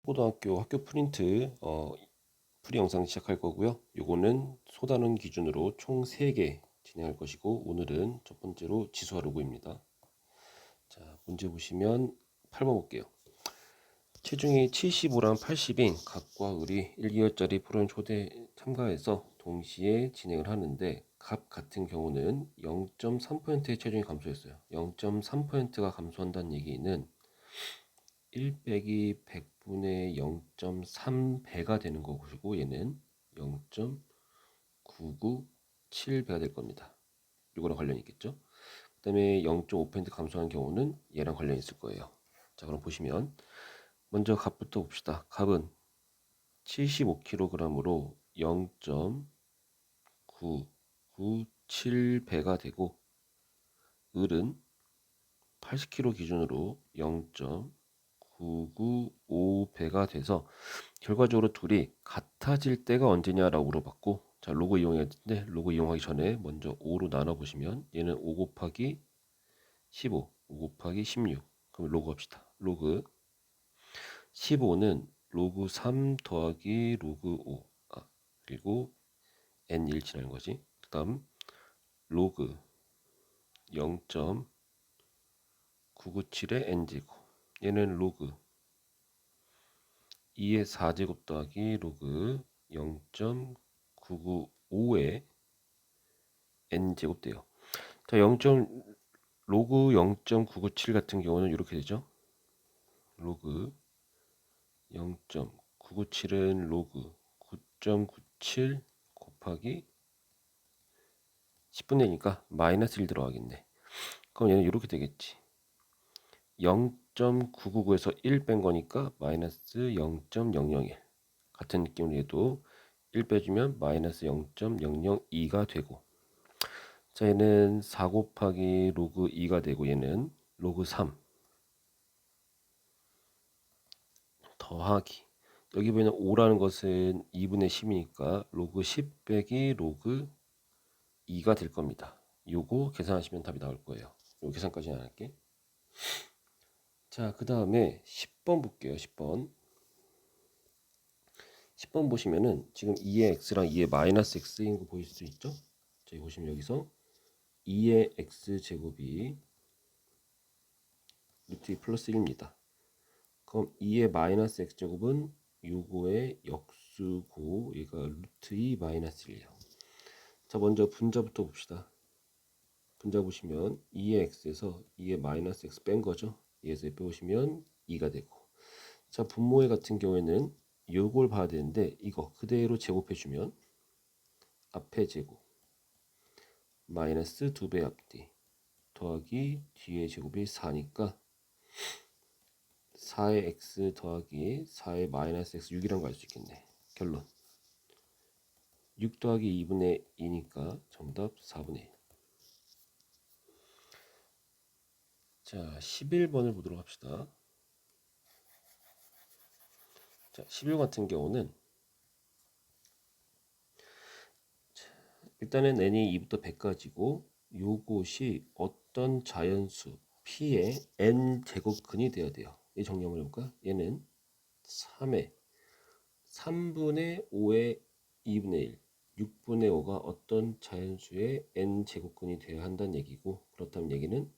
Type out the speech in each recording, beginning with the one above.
고등학교 학교 프린트 프리 영상 시작할 거고요. 요거는 소단원 기준으로 총 3개 진행할 것이고, 오늘은 첫 번째로 지수화 로그입니다. 자, 문제 보시면 8번 볼게요. 체중이 75랑 80인 각과 을이 1개월짜리 프로그램 초대 참가해서 동시에 진행을 하는데, 값 같은 경우는 0.3%의 체중이 감소했어요. 0.3%가 감소한다는 얘기는 1 빼기 100분의 0.3배가 되는 것이고, 얘는 0.997배가 될 겁니다. 이거랑 관련이 있겠죠. 그 다음에 0.5% 감소한 경우는 얘랑 관련이 있을 거예요. 자, 그럼 보시면 먼저 값부터 봅시다. 값은 75kg으로 0.997배가 되고, 을은 80kg 기준으로 0.995배가 돼서 결과적으로 둘이 같아질 때가 언제냐라고 물어봤고, 자, 로그 이용했는데 로그 이용하기 전에 먼저 5로 나눠 보시면 얘는 5 곱하기 15, 5 곱하기 16. 그럼 로그 합시다. 로그 15는 로그 3 더하기 로그 5. 그리고 n 1 지나는 거지. 그 다음 로그 0.997의 n제곱. 얘는 로그 2의 4제곱 더하기 로그 0.995의 n제곱 돼요. 자, 로그 0.997 같은 경우는 이렇게 되죠. 로그 0.997은 로그 9.97 곱하기 10분의 1이니까 마이너스 1 들어가겠네. 그럼 얘는 이렇게 되겠지. 0.999에서 1 뺀 거니까 마이너스 0.001. 같은 느낌으로 얘도 1 빼주면 마이너스 0.002가 되고, 자, 얘는 4 곱하기 로그 2가 되고, 얘는 로그 3 더하기, 여기 보이는 5라는 것은 2분의 10이니까 로그 10 빼기 로그 2가 될 겁니다. 요거 계산하시면 답이 나올 거예요. 요 계산까지는 안 할게. 자, 그 다음에 10번 볼게요. 10번 보시면은 지금 2의 x랑 2의 마이너스 x인 거 보일 수 있죠? 자, 보시면 여기서 2의 x제곱이 루트 2 플러스 1입니다. 그럼 2의 마이너스 x제곱은 요거의 역수고, 얘가 루트 2 마이너스 1이에요. 자, 먼저 분자부터 봅시다. 분자 보시면 2의 x에서 2의 마이너스 x 뺀 거죠. 2에서 빼보시면 2가 되고, 자, 분모의 같은 경우에는 요걸 봐야 되는데, 이거 그대로 제곱해주면 앞에 제곱 마이너스 2배 앞뒤 더하기 뒤의 제곱이 4니까 4의 x 더하기 4의 마이너스 x 6이란 거 알 수 있겠네. 결론 6 더하기 2분의 2니까 정답 4분의 1. 자, 11번을 보도록 합시다. 자, 11번 같은 경우는 일단은 n이 2부터 100까지고, 요것이 어떤 자연수 p의 n 제곱근이 되어야 돼요. 이 정리 한번 해볼까? 얘는 3의 3분의 5의 2분의 1, 6분의 5가 어떤 자연수의 n 제곱근이 되어야 한다는 얘기고, 그렇다면 얘기는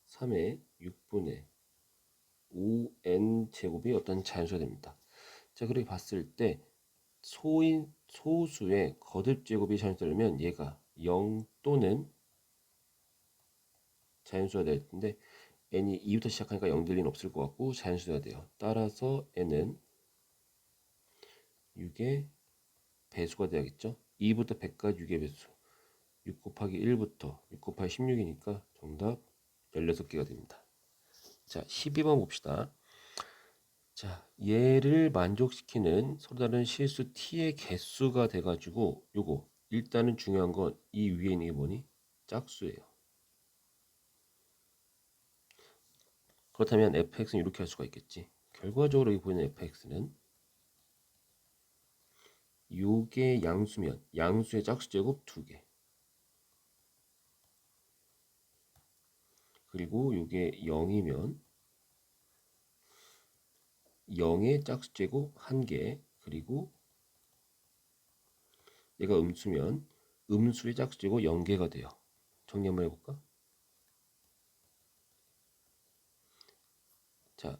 3의 6분의 5n 제곱이 어떤 자연수가 됩니다. 자, 그렇게 봤을 때 소수의 거듭 제곱이 자연수라면 얘가 0 또는 자연수가 될 텐데, n이 2부터 시작하니까 0 될 리는 없을 것 같고 자연수가 돼요. 따라서 n은 6의 배수가 돼야겠죠. 2부터 100까지 6의 배수, 6 곱하기 1부터 6 곱하기 16이니까 정답 16개가 됩니다. 자, 12번 봅시다. 자, 얘를 만족시키는 서로 다른 실수 t의 개수가 돼가지고, 요거 일단은 중요한 건 이 위에 있는 게 뭐니? 짝수예요. 그렇다면 fx는 이렇게 할 수가 있겠지. 결과적으로 여기 보이는 fx는 요게 양수면 양수의 짝수 제곱 2개, 그리고 요게 0이면 0의 짝수제곱 1개, 그리고 얘가 음수면 음수의 짝수제곱 0개가 돼요. 정리 한번 해볼까? 자,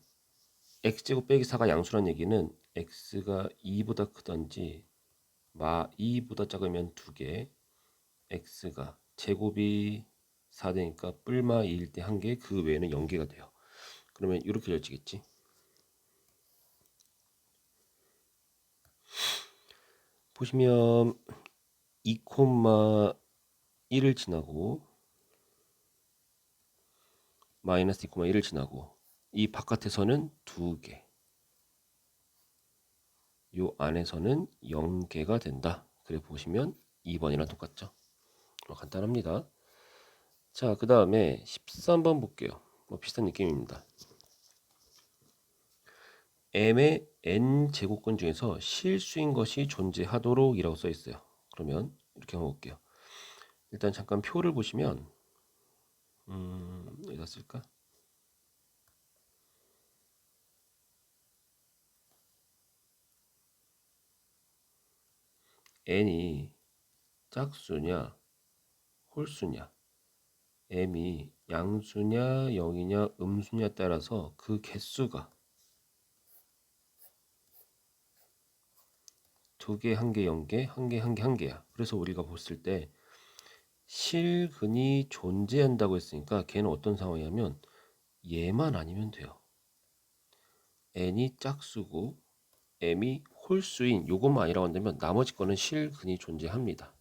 x제곱 빼기 4가 양수란 얘기는 x가 2보다 크던지 2보다 작으면 2개, x가 제곱이 4되니까 뿔마 2일 때 1개, 그 외에는 0개가 돼요. 그러면 이렇게 열지겠지. 보시면 2,1을 지나고 마이너스 2,1을 지나고 이 바깥에서는 2개, 요 안에서는 0개가 된다. 그래 보시면 2번이랑 똑같죠. 간단합니다. 자, 그 다음에 13번 볼게요. 뭐 비슷한 느낌입니다. m의 n 제곱근 중에서 실수인 것이 존재하도록 이라고 써 있어요. 그러면 이렇게 한번 볼게요. 일단 잠깐 표를 보시면 여기다 쓸까? n이 짝수냐 홀수냐, m이 양수냐 0이냐 음수냐에 따라서 그 개수가 2개, 1개, 0개, 1개, 1개, 1개야. 그래서 우리가 봤을 때 실근이 존재한다고 했으니까 걔는 어떤 상황이냐면 얘만 아니면 돼요. n이 짝수고 m이 홀수인 요것만 아니라고 한다면 나머지 거는 실근이 존재합니다.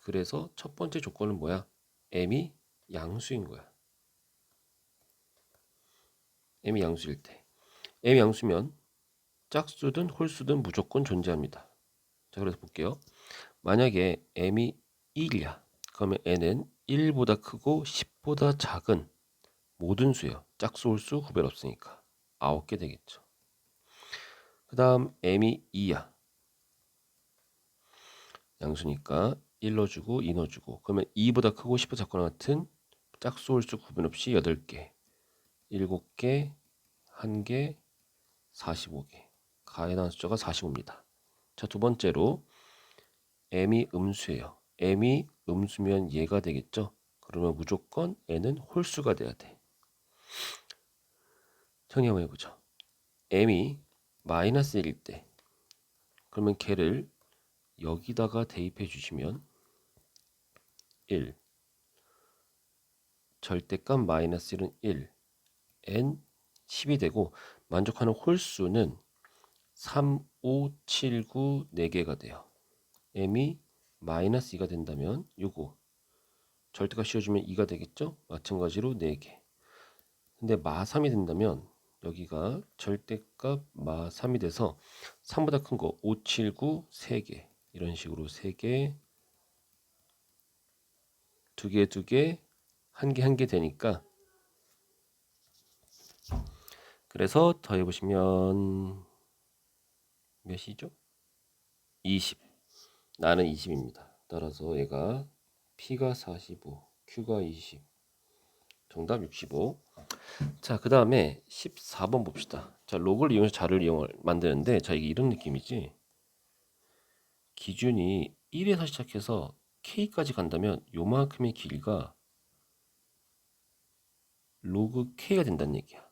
그래서 첫 번째 조건은 뭐야? m이 양수인 거야. m이 양수일 때. m이 양수면 짝수든 홀수든 무조건 존재합니다. 자, 그래서 볼게요. 만약에 m이 1이야. 그러면 n은 1보다 크고 10보다 작은 모든 수예요. 짝수, 홀수 구별 없으니까 9개 되겠죠. 그 다음 m이 2야. 양수니까 1 넣어주고 2 넣어주고, 그러면 2보다 크고 10보다 작거나 같은 짝수, 홀수 구분 없이 8개, 7개, 1개, 45개. 가해한 숫자가 45입니다. 자, 두 번째로 m이 음수예요. m이 음수면 얘가 되겠죠. 그러면 무조건 n은 홀수가 돼야 돼. 정리 한번 해보죠. m이 마이너스 1일 때, 그러면 걔를 여기다가 대입해 주시면 1, 절대값 마이너스 1은 1, n 10이 되고 만족하는 홀수는 3, 5, 7, 9, 4개가 돼요. m이 마이너스 2가 된다면 요거 절대값 씌워주면 2가 되겠죠? 마찬가지로 4개. 근데 마3이 된다면 여기가 절대값 마3이 돼서 3보다 큰 거 5, 7, 9, 3개, 이런 식으로 3개, 2개, 2개, 1개, 1개 되니까, 그래서 더해보시면 몇이죠? 20. 나는 20입니다. 따라서 얘가 P가 45, Q가 20. 정답 65. 자, 그 다음에 14번 봅시다. 자, 로그를 이용해서 자를 만드는데, 자, 이게 이런 느낌이지. 기준이 1에서 시작해서 K까지 간다면 요만큼의 길이가 로그 K가 된다는 얘기야.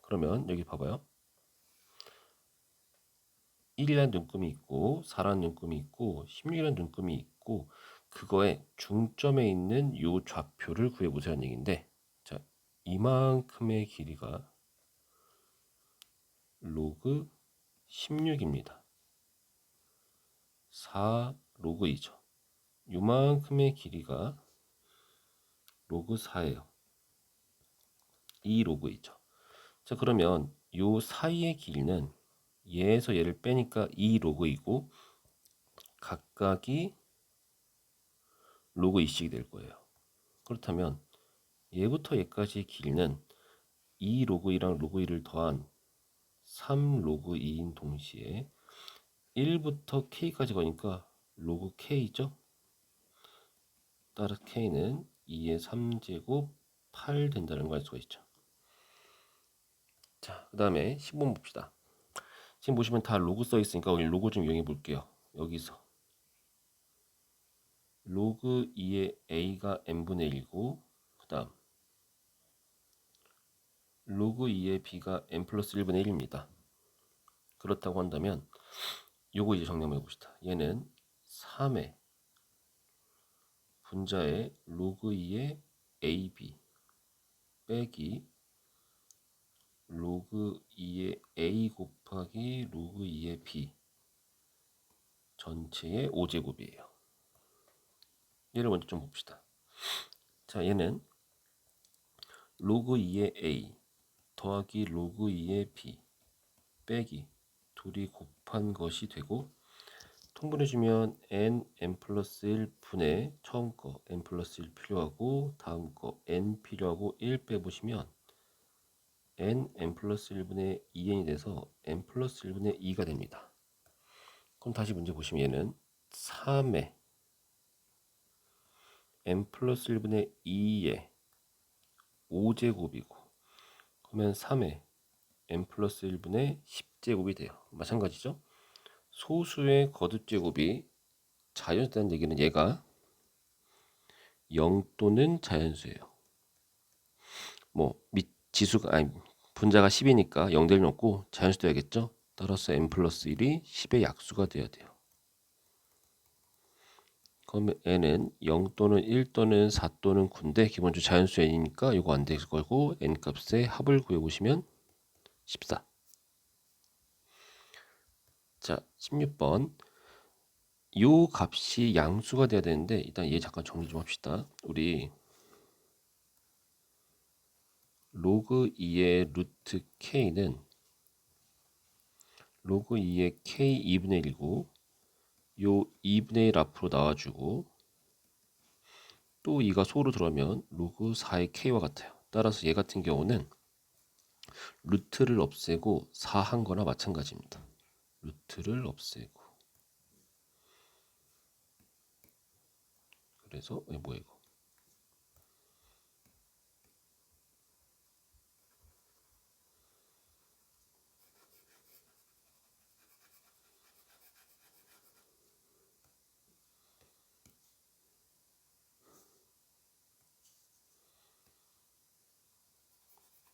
그러면 여기 봐봐요. 1이라는 눈금이 있고 4라는 눈금이 있고 16이라는 눈금이 있고, 그거에 중점에 있는 요 좌표를 구해보자는 얘기인데, 자, 이만큼의 길이가 로그 16입니다. 4 로그 2죠. 요만큼의 길이가 로그 4예요. 2 로그 2죠. 자, 그러면 요 사이의 길이는 얘에서 얘를 빼니까 2 로그 2고 각각이 로그 2씩이 될 거예요. 그렇다면 얘부터 얘까지의 길이는 2 로그 2랑 로그 2를 더한 3 로그 2인 동시에 1부터 K까지 가니까 로그 K죠. 따라 K는 2의 3제곱 8 된다는 걸 알 수가 있죠. 자, 그 다음에 10번 봅시다. 지금 보시면 다 로그 써 있으니까 여기 로그 좀 이용해 볼게요. 여기서 로그 2의 a가 n분의 1이고 그 다음 로그 2의 b가 n 플러스 1분의 1입니다. 그렇다고 한다면 요거 이제 정리 한번 해봅시다. 얘는 3의 분자의 로그 2의 ab 빼기 로그 2의 a 곱하기 로그 2의 b 전체의 5제곱이에요. 얘를 먼저 좀 봅시다. 자, 얘는 로그 2의 a 더하기 로그 2의 b 빼기 둘이 곱한 것이 되고 통분해주면 n 플러스 1분의 처음 거 n 플러스 1 필요하고 다음 거 n 필요하고 1 빼보시면 n 플러스 1분의 2n이 돼서 n 플러스 1분의 2가 됩니다. 그럼 다시 문제 보시면 얘는 3의 n 플러스 1분의 2의 5제곱이고 그러면 3의 n 플러스 1분의 10제곱이 돼요. 마찬가지죠. 소수의 거듭제곱이 자연수라는 얘기는 얘가 0 또는 자연수예요. 뭐 지수가 아니 분자가 10이니까 0될 일 없고 자연수 돼야겠죠. 따라서 n 플러스 1이 10의 약수가 돼야 돼요. 그러면 n은 0 또는 1 또는 4 또는 9인데 기본적으로 자연수 n이니까 이거 안 될 거고 n 값의 합을 구해보시면 14. 자, 16번. 요 값이 양수가 돼야 되는데 일단 얘 잠깐 정리 좀 합시다. 우리 로그 2의 루트 k는 로그 2의 k 2분의 1이고 요 2분의 1 앞으로 나와주고 또 2가 소로 들어오면 로그 4의 k와 같아요. 따라서 얘 같은 경우는 루트를 없애고 4 한 거나 마찬가지입니다. 루트를 없애고 그래서 뭐야 이거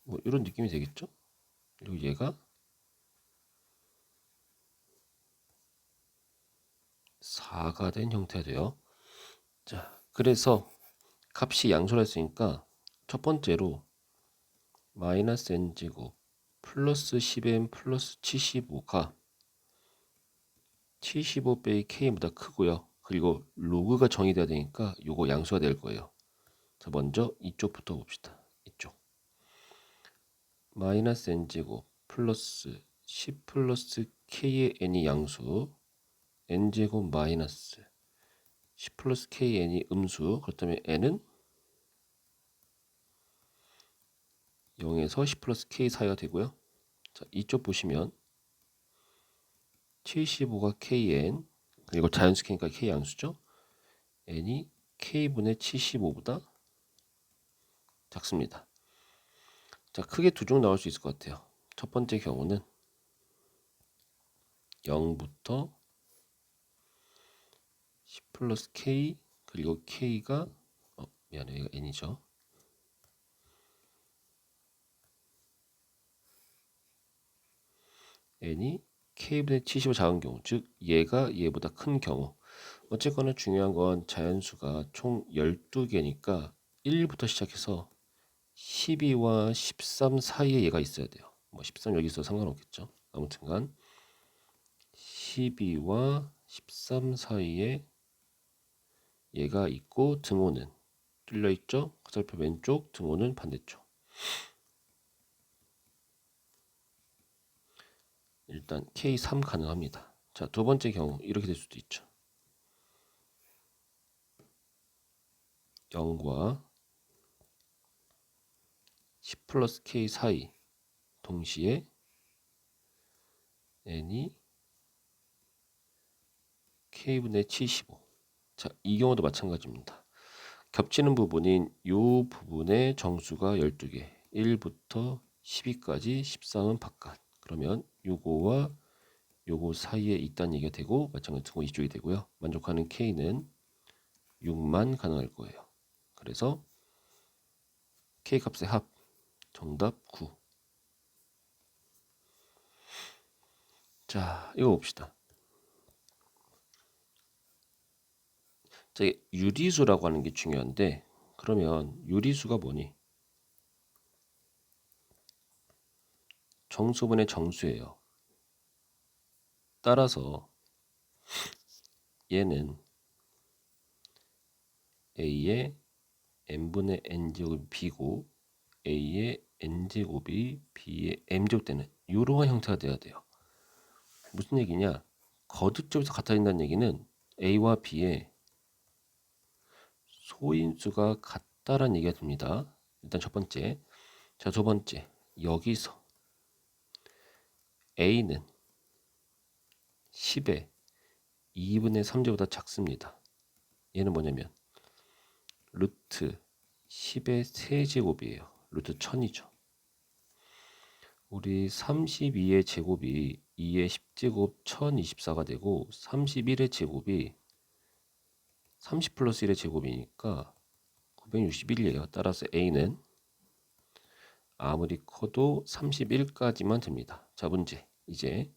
뭐 이런 느낌이 되겠죠? 그리고 얘가 4가 된 형태가 돼요. 자, 그래서 값이 양수라 했으니까 첫 번째로 마이너스 n제곱 플러스 10n 플러스 75가 75 빼기 k보다 크고요. 그리고 로그가 정의돼야 되니까 요거 양수가 될 거예요. 자, 먼저 이쪽부터 봅시다. 이쪽 마이너스 n제곱 플러스 10 플러스 k의 n이 양수 n제곱 마이너스 10 플러스 kn이 음수 그렇다면 n은 0에서 10 플러스 k 사이가 되고요. 자, 이쪽 보시면 75가 kn 그리고 자연수 k니까 k 양수죠. n이 k분의 75보다 작습니다. 자, 크게 두 종 나올 수 있을 것 같아요. 첫 번째 경우는 0부터 10 플러스 k 그리고 k가 미안해요. 이거 n이죠. n이 k분의 75 작은 경우 즉 얘가 얘보다 큰 경우 어쨌거나 중요한 건 자연수가 총 12개니까 1부터 시작해서 12와 13 사이에 얘가 있어야 돼요. 뭐 13 여기 있어도 상관없겠죠. 아무튼간 12와 13 사이에 얘가 있고 등호는 뚫려 있죠. 화살표 왼쪽 등호는 반대쪽. 일단 K3 가능합니다. 자, 두 번째 경우 이렇게 될 수도 있죠. 0과 10 플러스 K 사이 동시에 n이 K분의 75. 자, 이 경우도 마찬가지입니다. 겹치는 부분인 이 부분의 정수가 12개 1부터 12까지 13은 바깥. 그러면 요거와 요거 사이에 있다는 얘기가 되고 마찬가지로 이쪽이 되고요. 만족하는 K는 6만 가능할 거예요. 그래서 K 값의 합 정답 9. 자, 이거 봅시다. 자, 유리수라고 하는 게 중요한데 그러면 유리수가 뭐니? 정수분의 정수예요. 따라서 얘는 A의 n분의 n제곱이 B고 A의 n제곱이 B의 m제곱 되는 이러한 형태가 돼야 돼요. 무슨 얘기냐? 거듭점에서 같아진다는 얘기는 A와 B의 소인수가 같다라는 얘기가 됩니다. 일단 첫 번째. 자, 두 번째. 여기서 A는 10의 2분의 3제보다 작습니다. 얘는 뭐냐면 루트 10의 세제곱이에요. 루트 1000이죠. 우리 32의 제곱이 2의 10제곱 1024가 되고 31의 제곱이 30 플러스 1의 제곱이니까 961이에요. 따라서 A는 아무리 커도 31까지만 됩니다. 자, 문제. 이제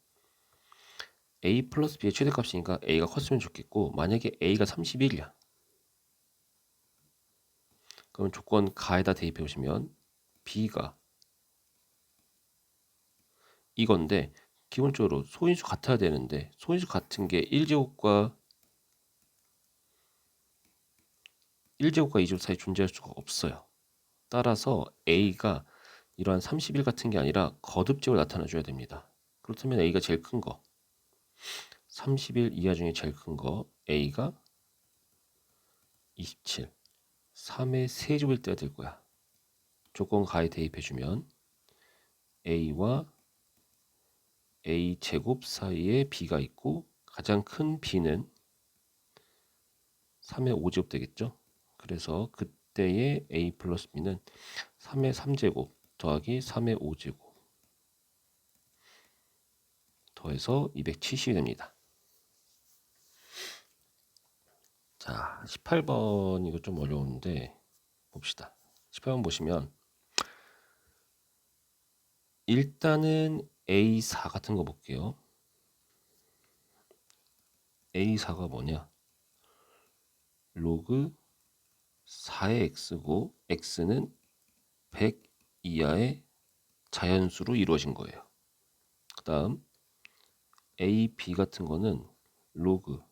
A 플러스 B의 최대값이니까 A가 컸으면 좋겠고 만약에 A가 31이야. 그럼 조건 가에다 대입해 보시면 B가 이건데 기본적으로 소인수 같아야 되는데 소인수 같은 게 1제곱과 2제곱 사이에 존재할 수가 없어요. 따라서 A가 이러한 31 같은 게 아니라 거듭적으로 나타나줘야 됩니다. 그렇다면 A가 제일 큰 거 31 이하 중에 제일 큰 거 A가 27 3의 세제곱일 때가 될 거야. 조건 가에 대입해주면 A와 A 제곱 사이에 B가 있고 가장 큰 B는 3의 5제곱 되겠죠. 그래서 그때의 A 플러스 B는 3의 3제곱 더하기 3의 5제곱 더해서 270이 됩니다. 자, 18번 이거 좀 어려운데 봅시다. 18번 보시면 일단은 A4 같은 거 볼게요. A4가 뭐냐? 로그 4의 x고 x는 100 이하의 자연수로 이루어진 거예요. 그 다음 A, B 같은 거는 로그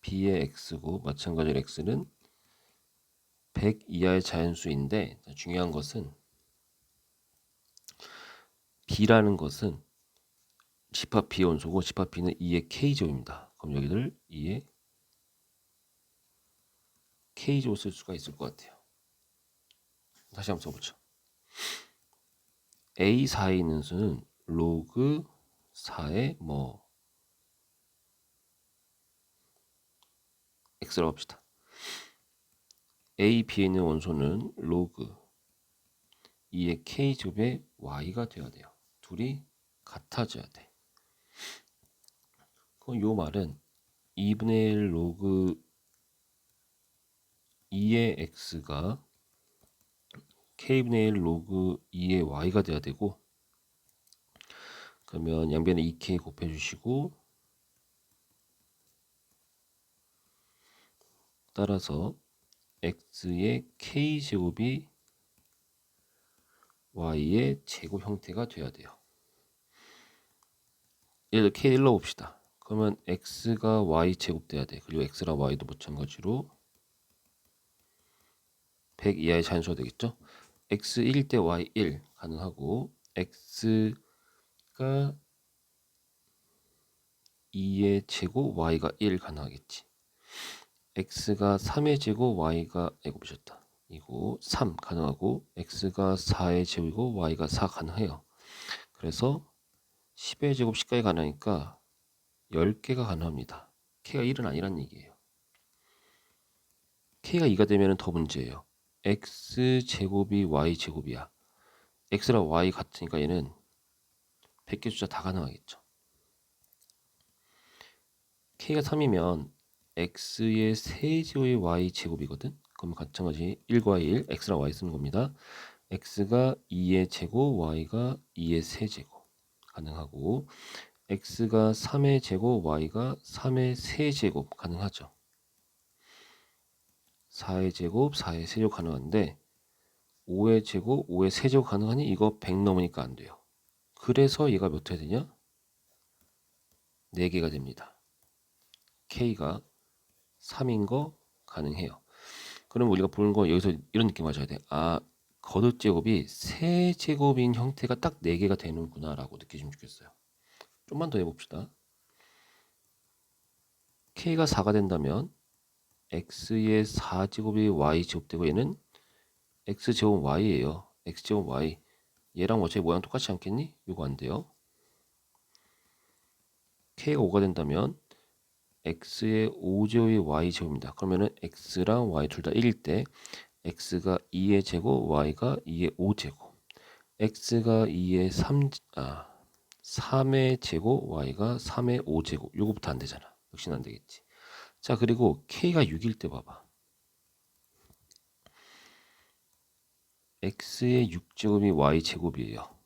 B의 x고 마찬가지로 x는 100 이하의 자연수인데 중요한 것은 B라는 것은 집합 B의 원소고 집합 B는 2의 K제곱입니다. 그럼 여기를 2의 K제곱 쓸 수가 있을 것 같아요. 다시 한번 써보죠. A4에 있는 수는 로그 4의 뭐 x라고 합시다. A, B에 있는 원소는 로그 2의 K제곱의 Y가 되어야 돼요. 둘이 같아져야 돼. 그럼 요 말은 2분의 1 로그 2의 X가 K분의 1 로그 2의 Y가 돼야 되고 그러면 양변에 2K 곱해주시고 따라서 X의 K제곱이 Y의 제곱 형태가 돼야 돼요. 예를 들어 K 일러봅시다. 그러면 X가 Y 제곱 돼야 돼. 그리고 X랑 Y도 마찬가지로 100 이하의 자연수가 되겠죠. X 1일 때 Y 1 가능하고 X가 2의 제곱 Y가 1 가능하겠지. X가 3의 제곱 Y가 이거 보셨다. 이거 3 가능하고 X가 4의 제곱이고 Y가 4 가능해요. 그래서 10의 제곱 10까지 가능하니까 10개가 가능합니다. K가 1은 아니란 얘기예요. K가 2가 되면 더 문제예요. X 제곱이 Y 제곱이야. x랑 y 같으니까 얘는 100개 숫자 다 가능하겠죠. k가 3이면 x의 세제곱의 y 제곱이거든. 그럼 마찬가지 1과 1 x랑 y 쓰는 겁니다. x가 2의 제곱, y가 2의 세제곱 가능하고, x가 3의 제곱, y가 3의 세제곱 가능하죠. 4의 제곱, 4의 세제곱 가능한데 5의 제곱, 5의 세제곱 가능하니 이거 100 넘으니까 안 돼요. 그래서 얘가 몇 회 되냐? 4개가 됩니다. k가 3인 거 가능해요. 그럼 우리가 보는 거 여기서 이런 느낌 가져야 돼. 아, 거듭 제곱이 세제곱인 형태가 딱 4개가 되는구나 라고 느끼시면 좋겠어요. 좀만 더 해봅시다. k가 4가 된다면 x의 4제곱이 y제곱 되고, 얘는 x제곱 y예요. x제곱 y. 얘랑 어차피 모양 똑같지 않겠니? 이거 안 돼요. k가 5가 된다면 x의 5제곱이 y제곱입니다. 그러면은 x랑 y 둘 다 1일 때 x가 2의 제곱, y가 2의 5제곱. x가 2의 3의 제곱, y가 3의 5제곱. 요거부터 안 되잖아. 역시나 안 되겠지. 자, 그리고 k가 6일 때 봐봐. x의 6제곱이 y제곱이에요.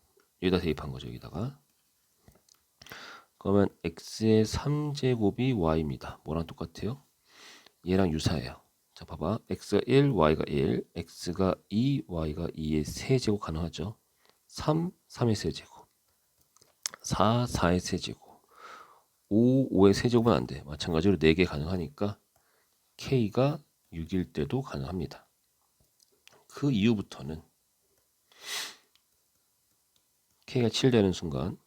여기다 대입한 거죠, 여기다가. 그러면 x의 3제곱이 y입니다. 뭐랑 똑같아요? 얘랑 유사해요. 자, 봐봐. x가 1, y가 1, x가 2, y가 2의 세제곱 가능하죠. 3, 3의 세제곱, 4, 4의 세제곱, 5, 5의 세제곱은 안 돼. 마찬가지로 4개 가능하니까 k가 6일 때도 가능합니다. 그 이후부터는 k가 7 되는 순간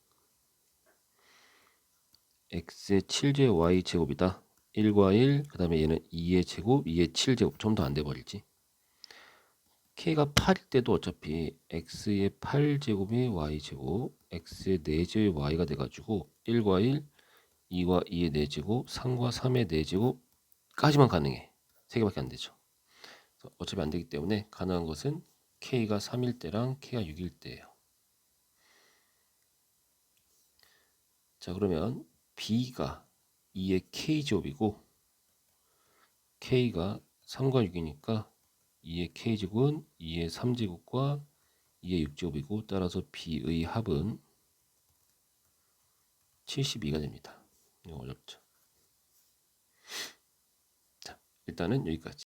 x의 7제 y제곱이다. 1과 1, 그 다음에 얘는 2의 제곱, 2의 7제곱. 좀 더 안 돼버리지. k가 8일 때도 어차피 x의 8제곱이 y제곱, x의 4제곱이 y가 돼가지고 1과 1, 2과 2의 4제곱, 3과 3의 4제곱까지만 가능해. 3개밖에 안 되죠. 어차피 안 되기 때문에 가능한 것은 k가 3일 때랑 k가 6일 때예요. 자, 그러면 b가 2의 k제곱이고 k가 3과 6이니까 2의 k제곱은 2의 3제곱과 2의 6제곱이고, 따라서 b의 합은 72가 됩니다. 이거 어렵죠. 자, 일단은 여기까지.